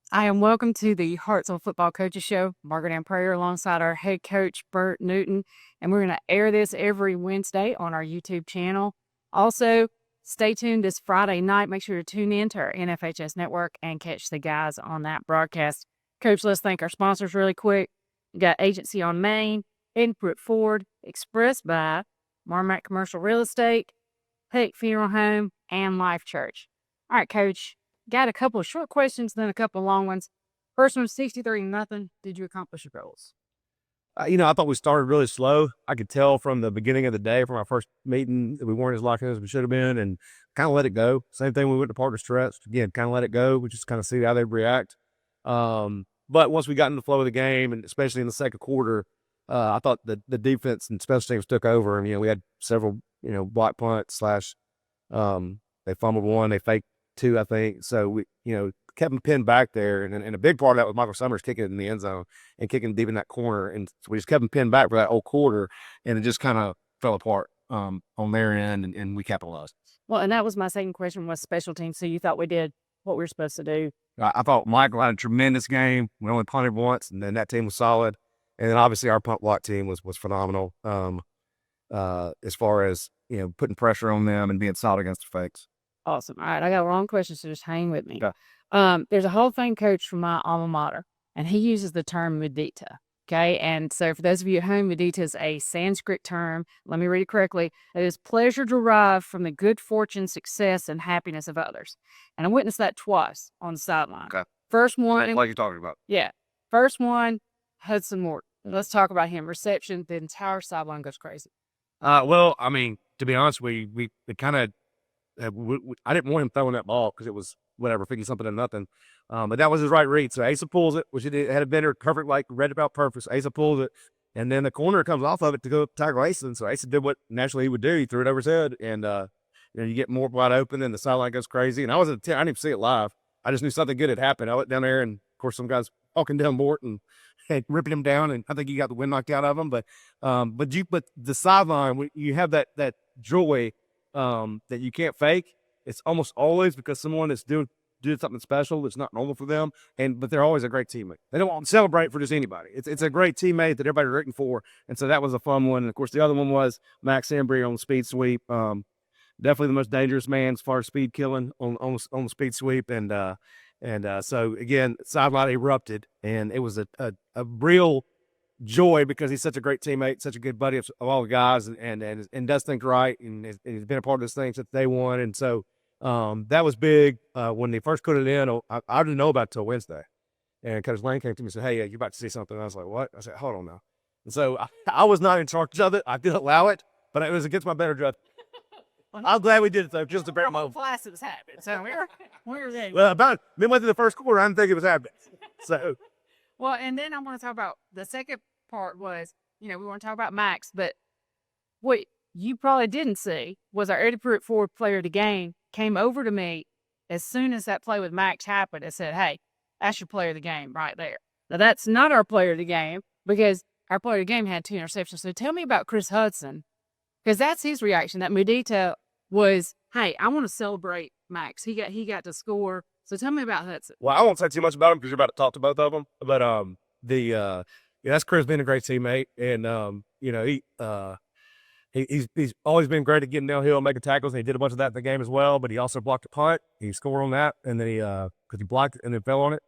I am welcome to the Hartsville Football Coaches Show. Margaret Ann Prayer alongside our head coach, Bert Newton. And we're going to air this every Wednesday on our YouTube channel. Also, stay tuned this Friday night. Make sure to tune in to our NFHS network and catch the guys on that broadcast. Coach, let's thank our sponsors really quick. We got Agency on Main, Input Ford, Express by Marmac Commercial Real Estate, Peck Funeral Home, and Life Church. All right, Coach. Got a couple of short questions, then a couple of long ones. First one, 63-0. Did you accomplish your goals? I thought we started really slow. I could tell from the beginning of the day, from our first meeting, that we weren't as locked in as we should have been, and kind of let it go. Same thing when we went to partner stretch. Again, kind of let it go. We just kind of see how they react. But once we got in the flow of the game, and especially in the second quarter, I thought the defense and special teams took over. And, we had several, block punts slash they fumbled one, they faked two, I think. So we, kept them pinned back there. And a big part of that was Michael Summers kicking it in the end zone and kicking deep in that corner. And so we just kept them pinned back for that whole quarter, and it just kind of fell apart on their end, and we capitalized. Well, and that was my second question, was special teams. So you thought we did what we were supposed to do? I thought Michael had a tremendous game. We only punted once, and then that team was solid. And then obviously our punt block team was phenomenal as far as, putting pressure on them and being solid against the fakes. Awesome. All right, I got a long question, so just hang with me. Okay. There's a Hall of Fame coach from my alma mater, and he uses the term mudita. Okay, and so for those of you at home, mudita is a Sanskrit term. Let me read it correctly. It is pleasure derived from the good fortune, success, and happiness of others. And I witnessed that twice on the sideline. Okay. First one, Like you're talking about. yeah. First one, Hudson Morton. Let's talk about him. Reception, the entire sideline goes crazy. Well, I mean, to be honest, we kind of I didn't want him throwing that ball because it was whatever, 50-something-0. But that was his right read. So Asa pulls it, which it had been perfect, like read about perfect. So Asa pulls it, and then the corner comes off of it to go tackle Asa. And so Asa did what naturally he would do. He threw it over his head, and you get more wide open, and the sideline goes crazy. And I didn't even see it live. I just knew something good had happened. I went down there, and of course, some guys walking down Morton and ripping him down, and I think he got the wind knocked out of him. But the sideline, you have that joy that you can't fake. It's almost always because someone that's doing something special that's not normal for them, but they're always a great teammate. They don't celebrate for just anybody. It's a great teammate that everybody's rooting for, and so that was a fun one. And of course, the other one was Max Embry on the speed sweep. Definitely the most dangerous man as far as speed killing on the speed sweep, and so again, sideline erupted, and it was a real joy because he's such a great teammate, such a good buddy of all the guys, and does things right, and he's been a part of this thing since day one. And so that was big. When they first put it in, I didn't know about it till Wednesday, and Coach Lane came to me and said, "Hey, you're about to see something." And I was like, "What?" I said, "Hold on now." And so I was not in charge of it. I did allow it, but it was against my better judgment. I'm glad we did it though, just to bear my class it was happening. So we're there. well, about midway through the first quarter, I didn't think it was happening. So well, and then I want to talk about the second part was, we want to talk about Max, but what you probably didn't see was our Eddie Pruitt Ford player of the game came over to me as soon as that play with Max happened and said, "Hey, that's your player of the game right there." Now, that's not our player of the game because our player of the game had 2 interceptions. So tell me about Chris Hudson, because that's his reaction. That Mudita was, "Hey, I want to celebrate Max. He got to score." So tell me about Hudson. Well, I won't say too much about him because you're about to talk to both of them. But that's Chris being a great teammate, and he's always been great at getting downhill and making tackles. And he did a bunch of that in the game as well. But he also blocked a punt. He scored on that, and then because he blocked it and then fell on it.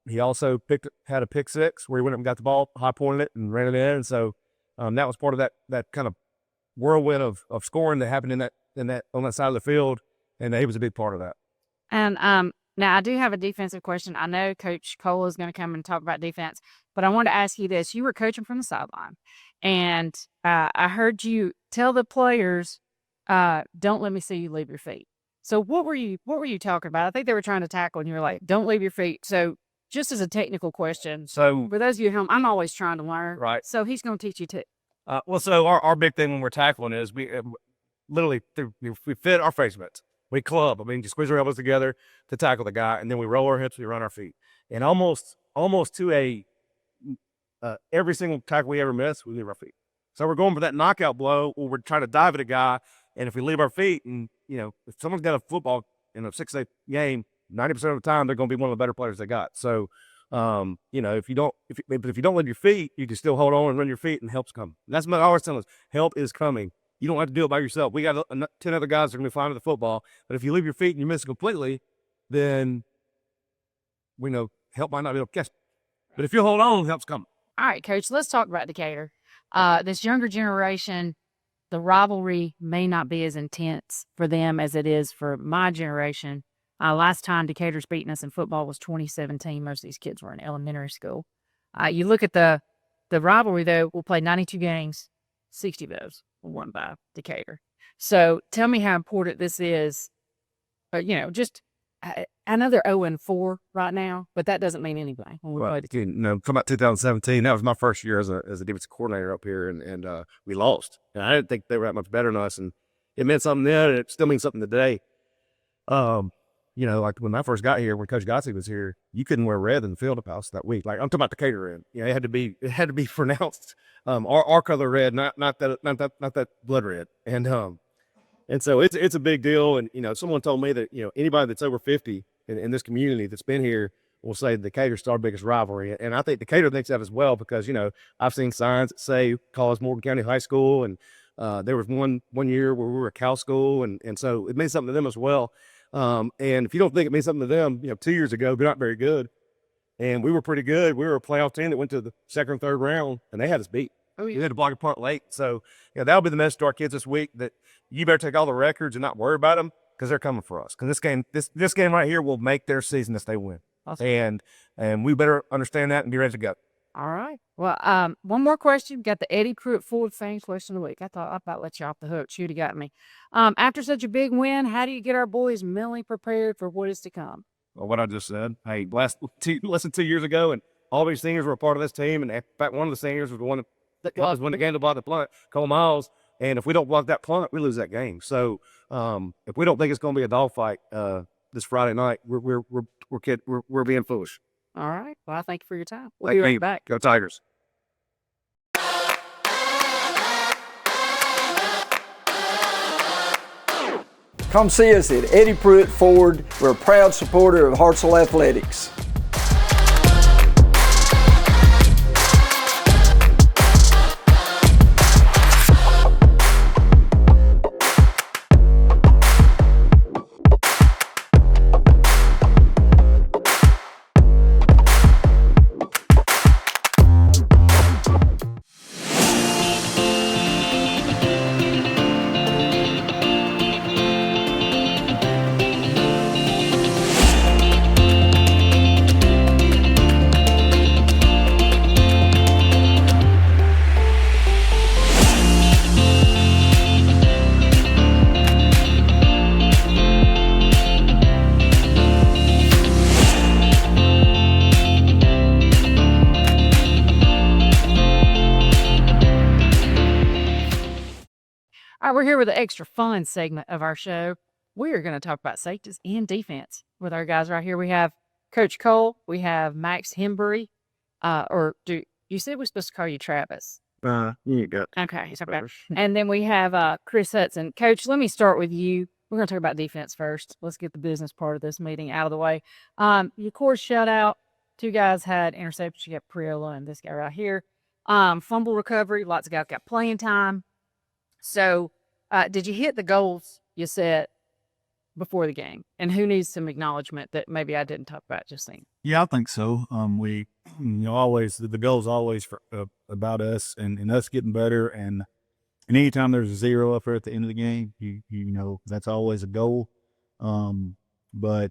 He also had a pick six where he went up and got the ball, high pointed it, and ran it in. And so that was part of that kind of whirlwind of scoring that happened on that side of the field, and he was a big part of that. And now I do have a defensive question. I know Coach Cole is going to come and talk about defense, but I want to ask you this. You were coaching from the sideline, and I heard you tell the players, "Don't let me see you leave your feet." So what were you talking about? I think they were trying to tackle, and you were like, "Don't leave your feet." So just as a technical question, So for those of you at home, I'm always trying to learn. right. So he's going to teach you too. So our big thing when we're tackling is we literally we fit our face mitts. We club. I mean, you squeeze our elbows together to tackle the guy, and then we roll our hips, we run our feet. And almost to every single tackle we ever miss, we leave our feet. So we're going for that knockout blow, or we're trying to dive at a guy, and if we leave our feet, and if someone's got a football in a 6-8 game, 90% of the time, they're going to be one of the better players they got. So, you know, if you don't let your feet, you can still hold on and run your feet, and help's coming. That's what I always tell us. Help is coming. You don't have to do it by yourself. We got 10 other guys that are going to be fine with the football. But if you leave your feet and you miss it completely, then we know help might not be able to catch it. But if you hold on, help's coming. All right, Coach, let's talk about Decatur. This younger generation, the rivalry may not be as intense for them as it is for my generation. Last time Decatur's beaten us in football was 2017. Most of these kids were in elementary school. You look at the rivalry, though, we'll play 92 games, 60 of those were won by Decatur. So tell me how important this is. You know, just I know they're 0-4 right now, but that doesn't mean anything when we play the You know, come about 2017, that was my first year as a defensive coordinator up here, and we lost. And I didn't think they were that much better than us, and it meant something then, and it still means something today. You know, like when I first got here, when Coach Godsey was here, you couldn't wear red in the field house that week. Like I'm talking about Decatur red. You know, it had to be pronounced our color red, not that blood red. And so it's a big deal. And you know, someone told me that, you know, anybody that's over 50 in this community that's been here will say Decatur's our biggest rivalry. And I think Decatur thinks that as well, because, you know, I've seen signs that say call us Morgan County High School, and there was one year where we were a Cal school, and so it means something to them as well. And if you don't think it means something to them, you know, 2 years ago, they're not very good. And we were pretty good. We were a playoff team that went to the second and third round, and they had us beat. Oh, yeah. We had to block a punt late. So, yeah, that'll be the message to our kids this week, that you better take all the records and not worry about them, because they're coming for us. Because this game right here will make their season if they win. Awesome. And we better understand that and be ready to go. All right. Well, one more question. Got the Eddie Pruitt Ford Fame question of the week. I thought I'd about let you off the hook. Shoot, he got me. After such a big win, how do you get our boys mentally prepared for what is to come? Well, what I just said. Hey, less than 2 years ago, and all these seniors were a part of this team. And in fact, one of the seniors was the one that was when the game to block the punt, Cole Miles. And if we don't block that punt, we lose that game. So if we don't think it's going to be a dogfight this Friday night, we're being foolish. All right. Well, I thank you for your time. We'll be right back. Go Tigers. Come see us at Eddie Pruitt Ford. We're a proud supporter of Hartselle Athletics. All right, we're here with the extra fun segment of our show. We are going to talk about safeties and defense with our guys right here. We have Coach Cole. We have Max Hembury. You said we're supposed to call you Travis? You got it. Okay. And then we have Chris Hudson. Coach, let me start with you. We're going to talk about defense first. Let's get the business part of this meeting out of the way. Of course, shout out. Two guys had interceptions. You got Priola and this guy right here. Fumble recovery. Lots of guys got playing time. So, did you hit the goals you set before the game? And who needs some acknowledgement that maybe I didn't talk about just then? Yeah, I think so. We, always the goal's always for, about us and us getting better. And anytime there's a zero up there at the end of the game, you know that's always a goal. But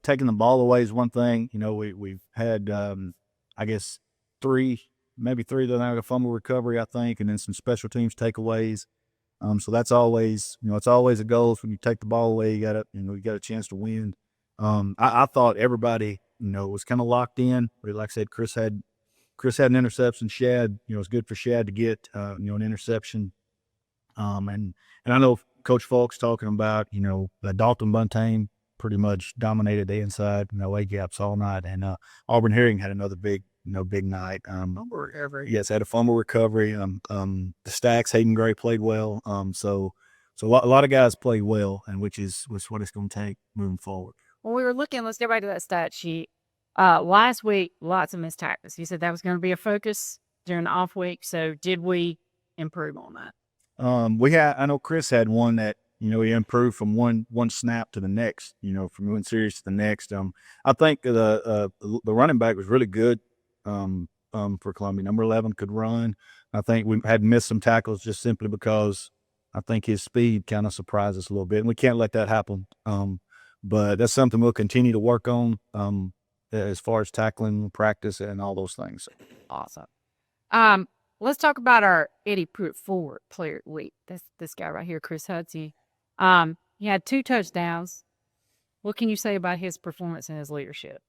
taking the ball away is one thing. We've had I guess maybe three that have a fumble recovery, I think, and then some special teams takeaways. So that's always, it's always a goal. When you take the ball away, you got a chance to win. I thought everybody, was kind of locked in. But like I said, Chris had an interception. Shad, it's good for Shad to get, an interception. And I know Coach Falk's talking about, that Dalton Buntain pretty much dominated the inside, A gaps all night. And Auburn Herring had another big night. Fumble recovery. Yes, had a fumble recovery. The Stacks, Hayden Gray played well. So a lot of guys played well, and which is what it's going to take moving forward. when we were looking, let's get back to that stat sheet. Last week, lots of missed tackles. You said that was going to be a focus during the off week. So did we improve on that? I know Chris had one that, he improved from one snap to the next, from one series to the next. I think the running back was really good for Columbia. Number 11 could run. I think we had missed some tackles just simply because I think his speed kind of surprised us a little bit, and we can't let that happen. But that's something we'll continue to work on as far as tackling, practice, and all those things. Awesome. Let's talk about our Eddie Pruitt Forward Player of the Week. That's this guy right here, Chris Hudsey. He had 2 touchdowns. What can you say about his performance and his leadership?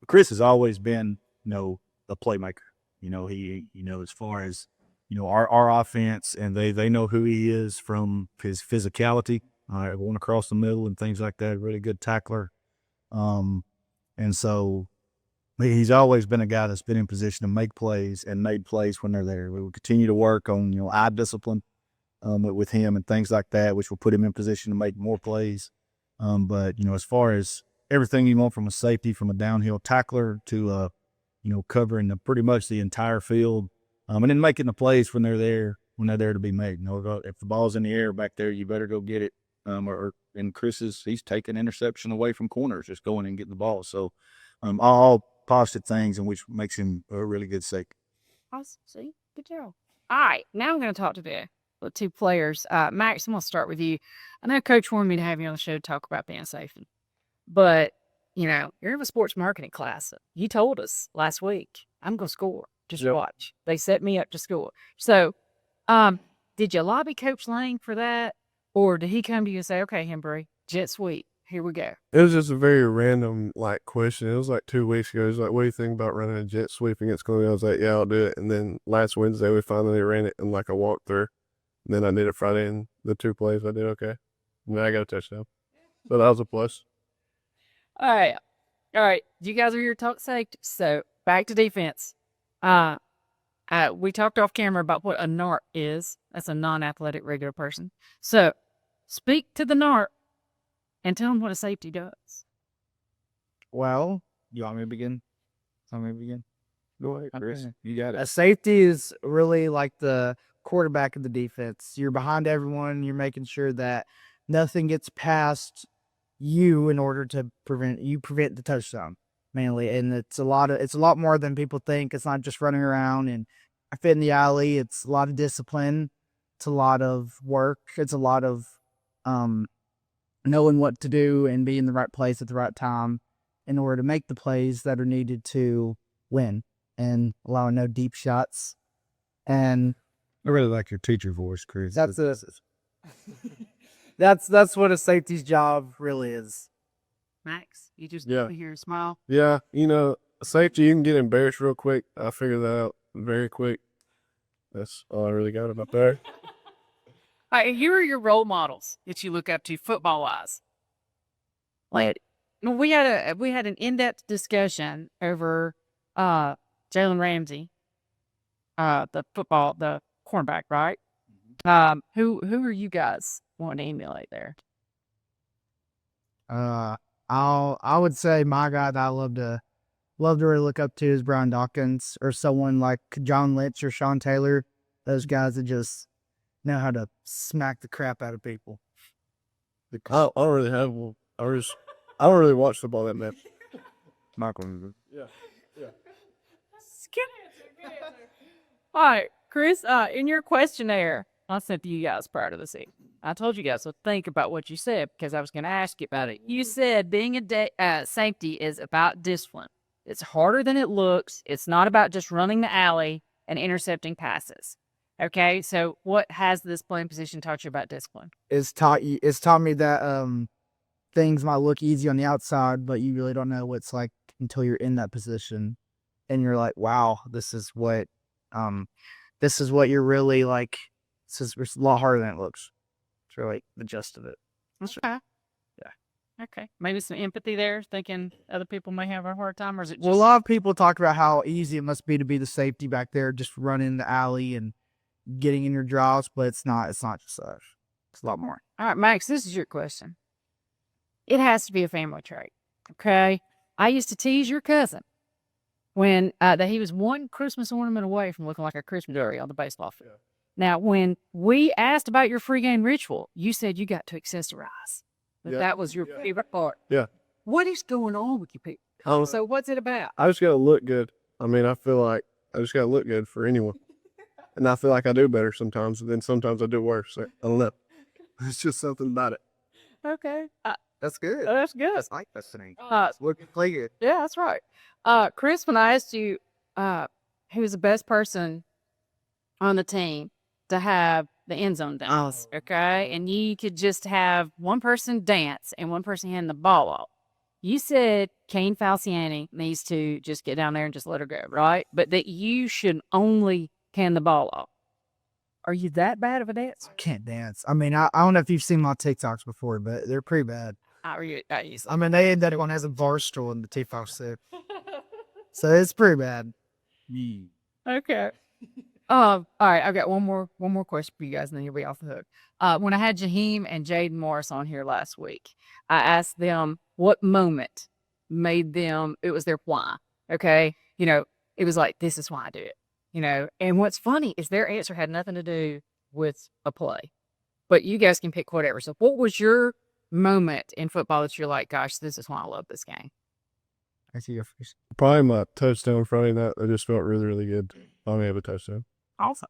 Chris has always been, a playmaker. He, as far as, our offense, and they know who he is from his physicality, going across the middle and things like that. Really good tackler. And so he's always been a guy that's been in position to make plays and made plays when they're there. We will continue to work on, eye discipline with him and things like that, which will put him in position to make more plays. But, as far as everything you want from a safety, from a downhill tackler to, covering pretty much the entire field, and then making the plays when they're there to be made. If the ball's in the air back there, you better go get it. And he's taking interception away from corners, just going and getting the ball. So, all positive things, and which makes him a really good safety. Awesome. See, good job. All right, now I'm going to talk to the 2 players. Max, I'm going to start with you. I know Coach wanted me to have you on the show to talk about being safe, but you're in a sports marketing class. You told us last week, I'm going to score. Just watch. They set me up to score. So, did you lobby Coach Lane for that, or did he come to you and say, "Okay, Hembry, jet sweep, here we go"? It was just a very random question. It was like 2 weeks ago. He was like, "What do you think about running a jet sweep against Columbia?" I was like, "Yeah, I'll do it." And then last Wednesday we finally ran it in like a walkthrough. And then I did it Friday, and the 2 plays I did okay. And then I got a touchdown. So that was a plus. All right. You guys are here to talk safety. So back to defense. We talked off camera about what a NARP is. That's a non-athletic regular person. So speak to the NARP and tell them what a safety does. Well, you want me to begin? Go ahead, Chris. Okay. You got A it. safety is really like the quarterback of the defense. You're behind everyone. You're making sure that nothing gets past you in order to prevent the touchdown mainly. And it's a lot more than people think. It's not just running around and fit in the alley. It's a lot of discipline. It's a lot of work. It's a lot of knowing what to do and be in the right place at the right time in order to make the plays that are needed to win, and allowing no deep shots. And I really like your teacher voice, Chris. that's what a safety's job really is. Max, you just Yeah. over here and smile. Yeah, safety, you can get embarrassed real quick. I figured that out very quick. That's all I really got about there. All right, here are your role models that you look up to football wise. We had an in-depth discussion over Jalen Ramsey, the cornerback, right? Who are you guys wanting to emulate there? I would say my guy that I love to really look up to is Brian Dawkins, or someone like John Lynch or Sean Taylor. Those guys that just know how to smack the crap out of people. I don't really have one. I don't really watch football that much. Michael. Yeah. All right, Chris, in your questionnaire I sent to you guys prior to the season, I told you guys to think about what you said because I was going to ask you about it. You said being a safety is about discipline. It's harder than it looks. It's not about just running the alley and intercepting passes. Okay, so what has this playing position taught you about discipline? It's taught me that things might look easy on the outside, but you really don't know what it's like until you're in that position, and you're like, wow, this is what you're really like. It's a lot harder than it looks. It's really the gist of it. Okay. Yeah. Okay. Maybe some empathy there, thinking other people may have a hard time, or is it just... Well, a lot of people talk about how easy it must be to be the safety back there, just running the alley and getting in your draws, but it's not. It's not just that. It's a lot more. All right, Max, this is your question. it has to be a family trait. Okay. I used to tease your cousin when that he was one Christmas ornament away from looking like a Christmas tree on the baseball field. Now, when we asked about your free game ritual, you said you got to accessorize. But Yeah. that was your favorite part. Yeah. What is going on with you people? Um, So what's it about? I just gotta look good. I mean, I feel like I just gotta look good for anyone, and I feel like I do better sometimes, and then sometimes I do worse. So, I don't know. It's just something about it. Okay. That's good. That's good. That's like that thing. Uh, Play good. yeah, that's right. Chris, when I asked you who was the best person on the team to have the end zone dance, okay? And you could just have one person dance and one person hand the ball off. You said Kane Falciani needs to just get down there and just let her go, right? But that you should only hand the ball off. Are you that bad of a dancer? I can't dance. I mean, I don't know if you've seen my TikToks before, but they're pretty bad. Are you? I mean, they ended one has a bar stool in the T-Fox soup. So it's pretty bad. Okay. All right. I've got one more question for you guys, and then you'll be off the hook. When I had Jaheim and Jaden Morris on here last week, I asked them what moment made them. It was their why. Okay. It was like, this is why I do it. And what's funny is their answer had nothing to do with a play, but you guys can pick whatever. So, what was your moment in football that you're like, gosh, this is why I love this game? I see your face. Probably my touchdown Friday night. I just felt really, really good. I have a touchdown. Awesome.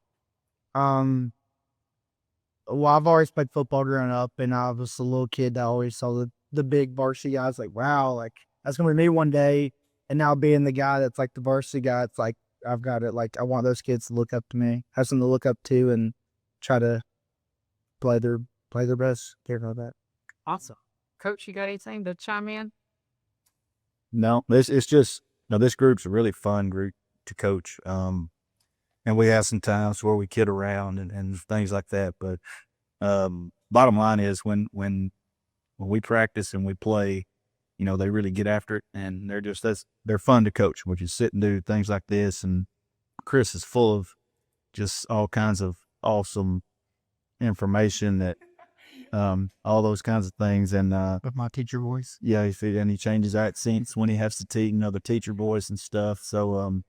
Well, I've always played football growing up, and I was a little kid that always saw the big varsity guys. Like, wow, like that's gonna be me one day. And now being the guy that's like the varsity guy, it's like I've got it. Like I want those kids to look up to me, have something to look up to, and try to play their best. Care about that. Awesome. Coach, you got anything to chime in? No, this group's a really fun group to coach. And we have some times where we kid around and things like that. But bottom line is when we practice and we play, they really get after it, and they're fun to coach. We just sit and do things like this. And Chris is full of just all kinds of awesome information that all those kinds of things. And With my teacher voice. yeah, he changes accents when he has to teach the teacher voice and stuff. So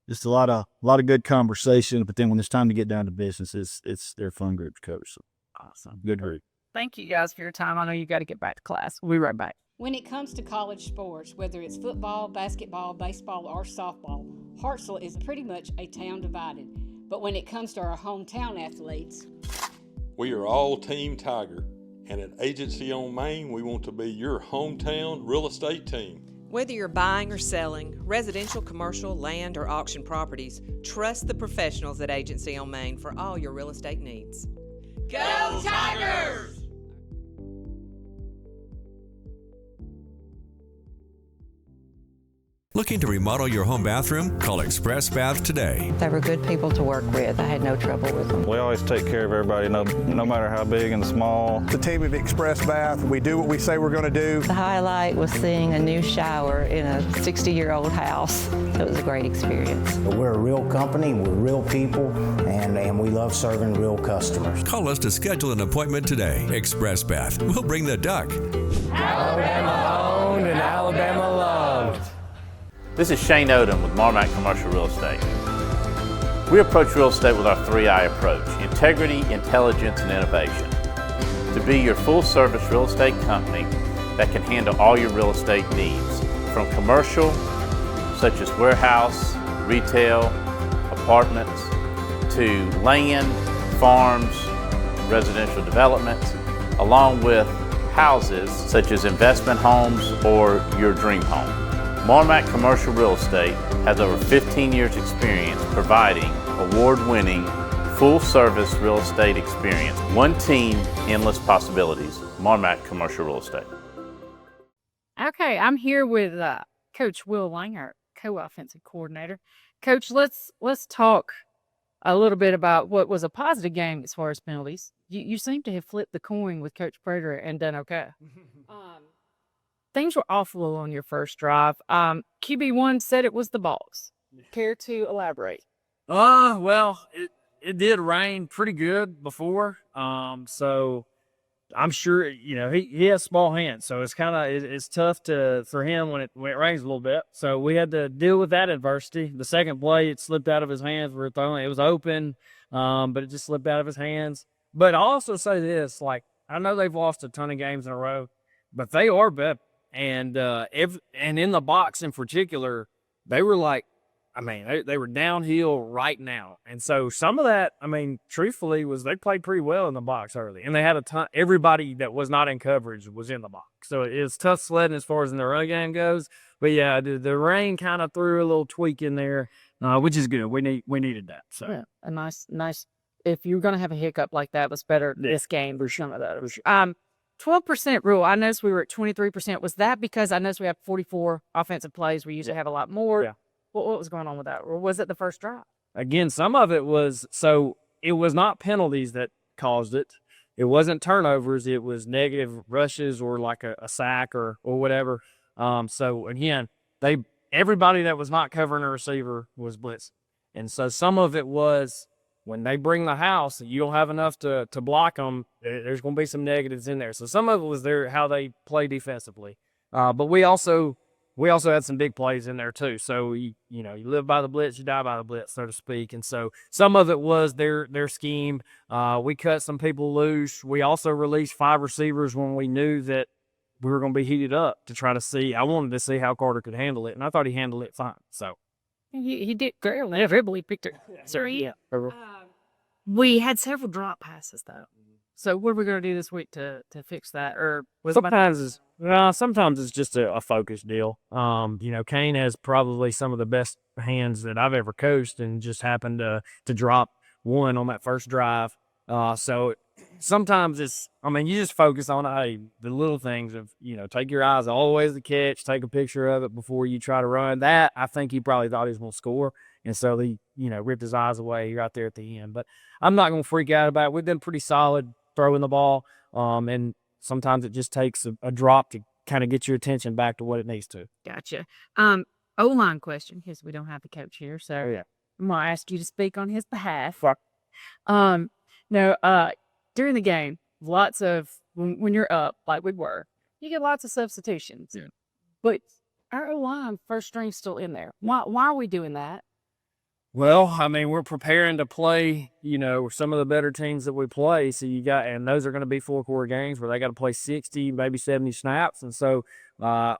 just a lot of good conversation. But then when it's time to get down to business, they're a fun group to coach. So Awesome. good group. Thank you guys for your time. I know you got to get back to class. We'll be right back. When it comes to college sports, whether it's football, basketball, baseball, or softball, Hartselle is pretty much a town divided. But when it comes to our hometown athletes, we are all Team Tiger, and at Agency on Main, we want to be your hometown real estate team. Whether you're buying or selling, residential, commercial, land, or auction properties, trust the professionals at Agency on Main for all your real estate needs. Go Tigers! Looking to remodel your home bathroom? Call Express Bath today. They were good people to work with. I had no trouble with them. We always take care of everybody, no matter how big and small. The team of Express Bath, we do what we say we're going to do. The highlight was seeing a new shower in a 60-year-old house. It was a great experience. We're a real company, we're real people, and we love serving real customers. Call us to schedule an appointment today. Express Bath. We'll bring the duck. Alabama owned and Alabama loved. This is Shane Odom with Marmac Commercial Real Estate. We approach real estate with our 3I approach: integrity, intelligence, and innovation. To be your full-service real estate company that can handle all your real estate needs, from commercial, such as warehouse, retail, apartments, to land, farms, residential developments, along with houses, such as investment homes or your dream home. Marmac Commercial Real Estate has over 15 years experience providing award-winning, full-service real estate experience. One team, endless possibilities. Marmac Commercial Real Estate. Okay, I'm here with Coach Will Lang, our co-offensive coordinator. Coach, let's talk a little bit about what was a positive game as far as penalties. You seem to have flipped the coin with Coach Prater and done okay. Things were awful on your first drive. QB1 said it was the balls. Care to elaborate? Well, it did rain pretty good before. So I'm sure, he has small hands, so it's kind of it's tough for him when it rains a little bit. So we had to deal with that adversity. The second play, it slipped out of his hands. We were throwing, it was open, but it just slipped out of his hands. But I'll also say this, like, I know they've lost a ton of games in a row, but they are better. And and in the box in particular, they were like, they were downhill right now. And so some of that, truthfully, was they played pretty well in the box early. And they had a ton, everybody that was not in coverage was in the box. So it's tough sledding as far as in the run game goes. But yeah, the rain kind of threw a little tweak in there, which is good. We needed that. So yeah, a nice. If you're going to have a hiccup like that, it was better this game for some of that. 12% rule. I noticed we were at 23%. Was that because I noticed we have 44 offensive plays? We usually have a lot more. Yeah. What was going on with that? Or was it the first drive? Again, some of it was, so it was not penalties that caused it. It wasn't turnovers. It was negative rushes or like a sack or whatever. So again, everybody that was not covering a receiver was blitzing. And so some of it was when they bring the house, you don't have enough to block them. There's going to be some negatives in there. So some of it was how they play defensively. But we also had some big plays in there too. So you live by the blitz, you die by the blitz, so to speak. And so some of it was their scheme. We cut some people loose. We also released 5 receivers when we knew that we were going to be heated up to try to see. I wanted to see how Carter could handle it, and I thought he handled it fine. So he did great. Everybody picked it. So yeah. We had several drop passes though. So what are we going to do this week to fix that? Or sometimes it's just a focus deal. Kane has probably some of the best hands that I've ever coached, and just happened to drop one on that first drive. So sometimes you just focus on the little things of take your eyes all the way to the catch, take a picture of it before you try to run. That I think he probably thought he was going to score, and so he ripped his eyes away right there at the end. But I'm not going to freak out about it. We've been pretty solid throwing the ball, and sometimes it just takes a drop to kind of get your attention back to what it needs to. Gotcha. O-line question, because we don't have the coach here, so yeah. I'm going to ask you to speak on his behalf. Fuck. During the game, lots of, when you're up, like we were, you get lots of substitutions. Yeah. But our O-line, first string's still in there. Why are we doing that? Well, we're preparing to play, some of the better teams that we play. So and those are going to be 4-quarter games where they got to play 60, maybe 70 snaps. And so I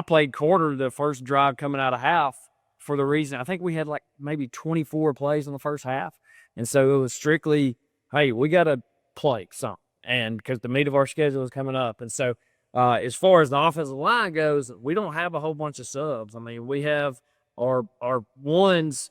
played quarter the first drive coming out of half for the reason, I think we had like maybe 24 plays in the first half. And so it was strictly, hey, we got to play something. And because the meat of our schedule is coming up. And so as far as the offensive line goes, we don't have a whole bunch of subs. We have our ones,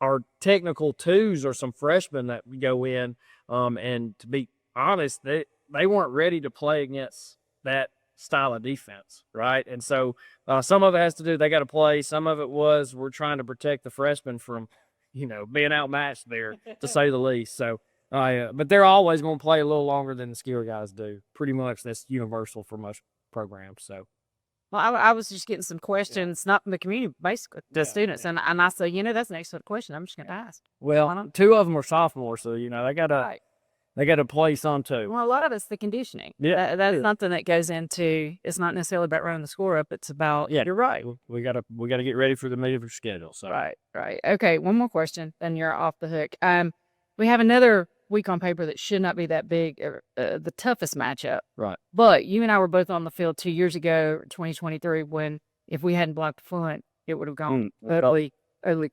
our technical twos are some freshmen that we go in. And to be honest, they weren't ready to play against that style of defense, right? And so some of it has to do, they got to play. Some of it was we're trying to protect the freshmen from, being outmatched there, to say the least. So, but they're always going to play a little longer than the skill guys do. Pretty much that's universal for most programs. So. Well, I was just getting some questions, not from the community, basically, the students. Yeah. And I said, that's an excellent question. I'm just going to ask. Well, 2 of them are sophomores, so, they got to right. They got to play some too. Well, a lot of it's the conditioning. Yeah, that's something that goes into. It's not necessarily about running the score up. It's about. Yeah, you're right. We gotta get ready for the meat of our schedule. So. Right. Okay, one more question, then you're off the hook. We have another week on paper that should not be that big, the toughest matchup. Right. But you and I were both on the field 2 years ago, 2023, when if we hadn't blocked the punt, it would have gone utterly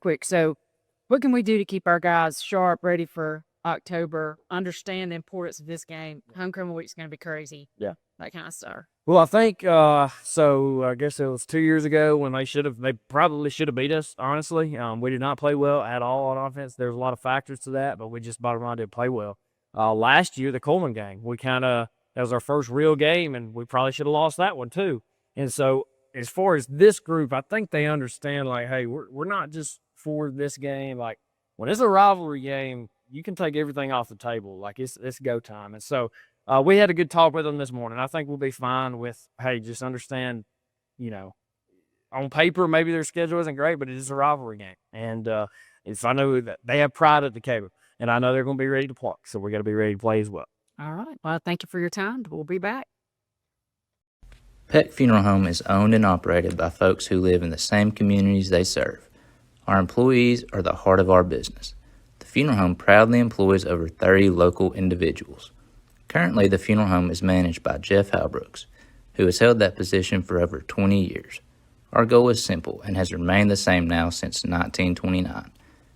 quick. So, what can we do to keep our guys sharp, ready for October, understand the importance of this game? Homecoming week's going to be crazy. Yeah. That kind of stuff. Well, I think, so I guess it was 2 years ago when they probably should have beat us, honestly. We did not play well at all on offense. There's a lot of factors to that, but we just bottom line didn't play well. Last year, the Coleman game, that was our first real game, and we probably should have lost that one too. And so as far as this group, I think they understand, like, hey, we're not just for this game. Like, when it's a rivalry game, you can take everything off the table. Like, it's go time. And so we had a good talk with them this morning. I think we'll be fine with, hey, just understand, on paper, maybe their schedule isn't great, but it is a rivalry game. And I know that they have pride at DeKalb, and I know they're going to be ready to play. So we got to be ready to play as well. All right. Well, thank you for your time. We'll be back. Peck Funeral Home is owned and operated by folks who live in the same communities they serve. Our employees are the heart of our business. The funeral home proudly employs over 30 local individuals. Currently, the funeral home is managed by Jeff Halbrooks, who has held that position for over 20 years. Our goal is simple and has remained the same now since 1929.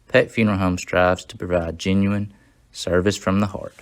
Peck Funeral Home strives to provide genuine service from the heart.